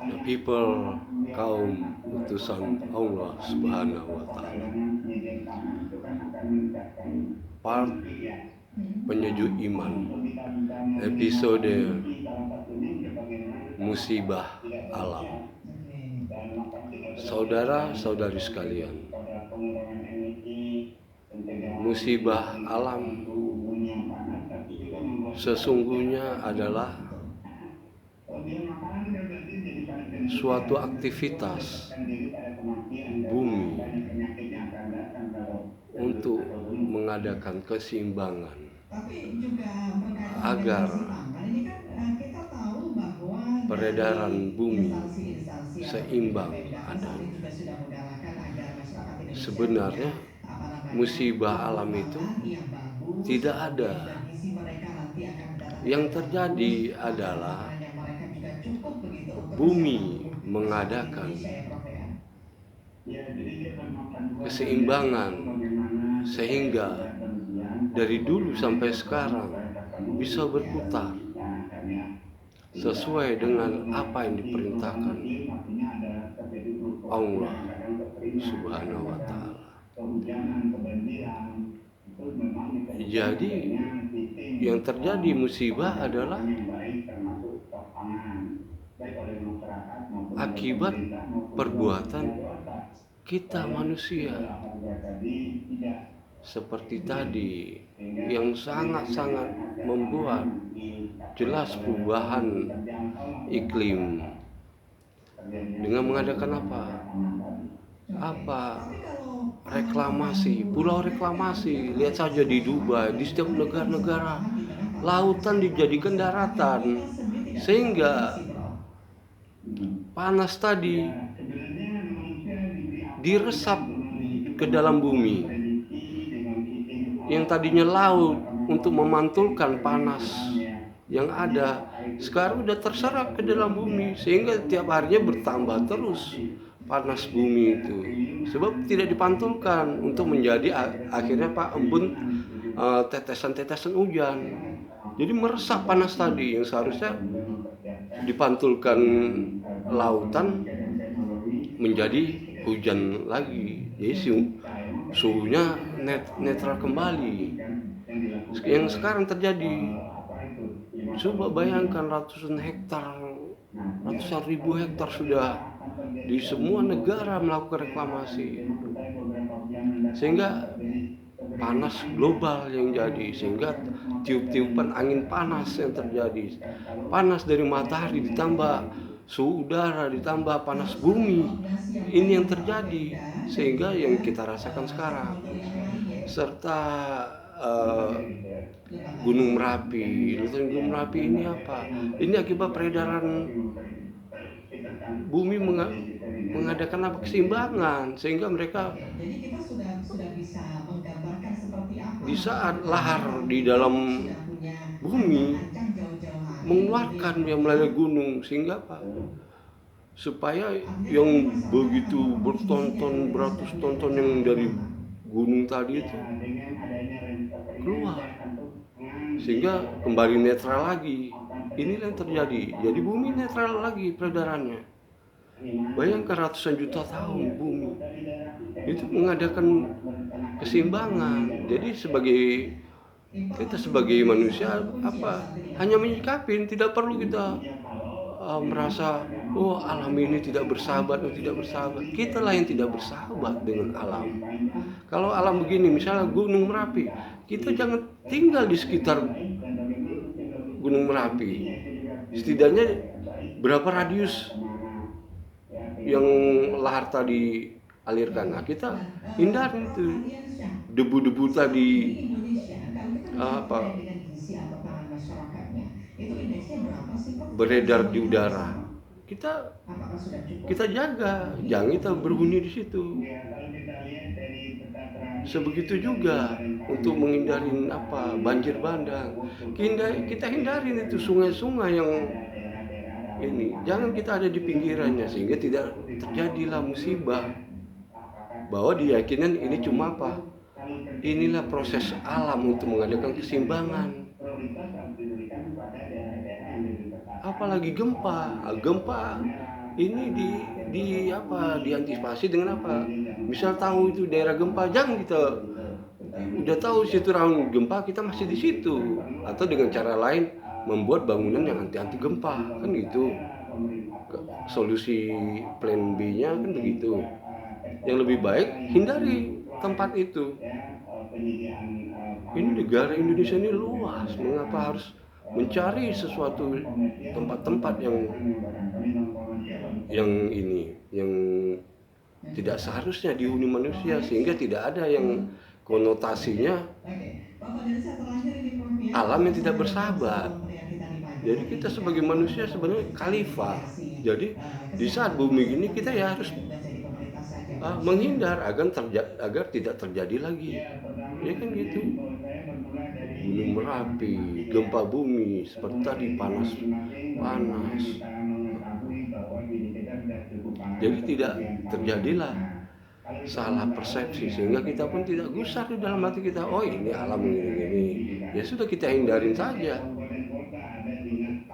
the people, kaum utusan Allah Subhanahu wa Ta'ala. Part penyejuk iman, episode musibah alam. Saudara-saudari sekalian, musibah alam sesungguhnya adalah suatu aktivitas bumi untuk mengadakan keseimbangan agar peredaran bumi seimbang adanya. Sebenarnya musibah alam itu tidak ada. Yang terjadi adalah bumi mengadakan keseimbangan sehingga dari dulu sampai sekarang bisa berputar sesuai dengan apa yang diperintahkan Allah Subhanahu wa Ta'ala. Jadi yang terjadi musibah adalah akibat perbuatan kita manusia. Seperti tadi yang sangat-sangat membuat jelas perubahan iklim dengan mengadakan apa reklamasi, pulau reklamasi. Lihat saja di Dubai, di setiap negara-negara lautan dijadikan daratan sehingga panas tadi diresap ke dalam bumi. Yang tadinya laut untuk memantulkan panas yang ada, sekarang udah terserap ke dalam bumi sehingga tiap harinya bertambah terus panas bumi itu, sebab tidak dipantulkan untuk menjadi akhirnya embun tetesan-tetesan hujan. Jadi meresap panas tadi yang seharusnya dipantulkan lautan menjadi hujan lagi. Jadi suhunya netral kembali. Yang sekarang terjadi, coba bayangkan ratusan ribu hektar sudah di semua negara melakukan reklamasi, sehingga panas global yang jadi, sehingga tiup-tiupan angin panas yang terjadi, panas dari matahari ditambah suhu udara ditambah panas bumi, ini yang terjadi sehingga yang kita rasakan sekarang. Serta Gunung Merapi, letusan Gunung Merapi ini apa? Ini akibat peredaran bumi mengadakan keseimbangan sehingga mereka di saat lahar di dalam bumi mengeluarkan yang melalui gunung, sehingga supaya yang begitu beratus tonton yang dari gunung tadi itu keluar sehingga kembali netral lagi. Inilah yang terjadi. Jadi bumi netral lagi peredarannya. Bayangkan ratusan juta tahun bumi itu mengadakan keseimbangan. Jadi kita sebagai manusia hanya menyikapi, tidak perlu kita merasa alam ini tidak bersahabat atau tidak bersahabat. Kita lah yang tidak bersahabat dengan alam. Kalau alam begini, misalnya Gunung Merapi, kita jangan tinggal di sekitar Gunung Merapi. Setidaknya berapa radius yang lahar tadi alirkan. Nah, kita hindari itu debu-debu tadi beredar di udara. Kita jaga, jangan kita berhuni di situ. Sebegitu juga untuk menghindari banjir bandang. Kita hindarin itu sungai-sungai yang ini. Jangan kita ada di pinggirannya sehingga tidak terjadilah musibah. Bahwa diyakinan ini cuma inilah proses alam untuk mengadakan keseimbangan. Apalagi gempa ini diantisipasi dengan apa? Misal tahu itu daerah gempa, jangan kita udah tahu situ rawan gempa, kita masih di situ, atau dengan cara lain membuat bangunan yang anti gempa, kan gitu. Solusi plan B-nya kan begitu. Yang lebih baik hindari tempat itu. Ini negara Indonesia ini luas, mengapa harus mencari sesuatu tempat-tempat yang tidak seharusnya dihuni manusia, sehingga tidak ada yang konotasinya alam yang tidak bersahabat. Jadi kita sebagai manusia sebenarnya khalifah. Jadi di saat bumi ini kita ya harus menghindar agar tidak terjadi lagi. Ya kan gitu. Gunung Merapi, gempa bumi seperti tadi, panas. Jadi tidak terjadilah salah persepsi, sehingga kita pun tidak gusar di dalam hati kita, oh ini alam ini. Ya sudah, kita hindarin saja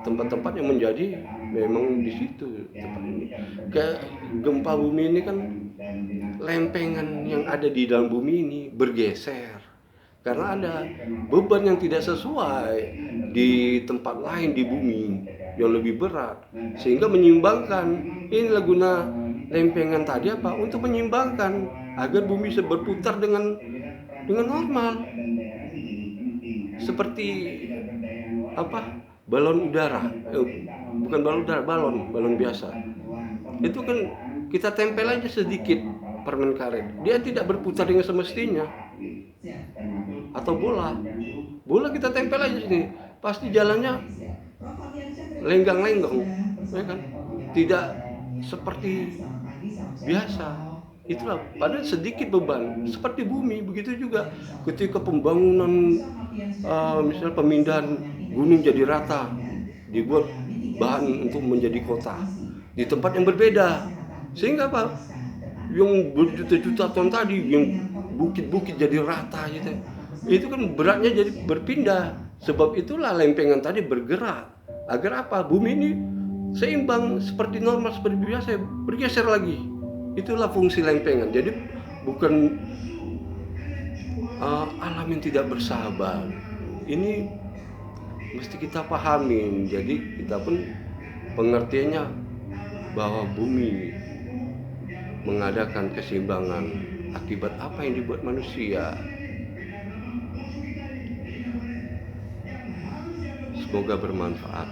tempat-tempat yang menjadi memang di situ tempat ini. Kayak gempa bumi ini kan lempengan yang ada di dalam bumi ini bergeser karena ada beban yang tidak sesuai di tempat lain di bumi yang lebih berat, sehingga menyimbangkan. Inilah guna lempengan tadi apa? Untuk menyimbangkan agar bumi bisa berputar dengan normal, seperti apa? Balon udara, bukan balon udara, balon biasa. Itu kan kita tempel aja sedikit permen karet, dia tidak berputar dengan semestinya. Atau bola kita tempel aja sini, pasti jalannya lenggang-lenggong, ya kan? Tidak seperti biasa. Itulah, padahal sedikit beban. Seperti bumi, begitu juga ketika pembangunan, misalnya pemindahan gunung jadi rata, dibuat bahan untuk menjadi kota di tempat yang berbeda, sehingga apa? Yang berjuta-juta ton tadi, yang bukit-bukit jadi rata gitu. Itu kan beratnya jadi berpindah. Sebab itulah lempengan tadi bergerak agar apa? Bumi ini seimbang seperti normal, seperti biasa, bergeser lagi. Itulah fungsi lempengan. Jadi bukan alam yang tidak bersahabat. Ini mesti kita pahamin. Jadi kita pun pengertiannya bahwa bumi mengadakan keseimbangan akibat apa yang dibuat manusia. Semoga bermanfaat.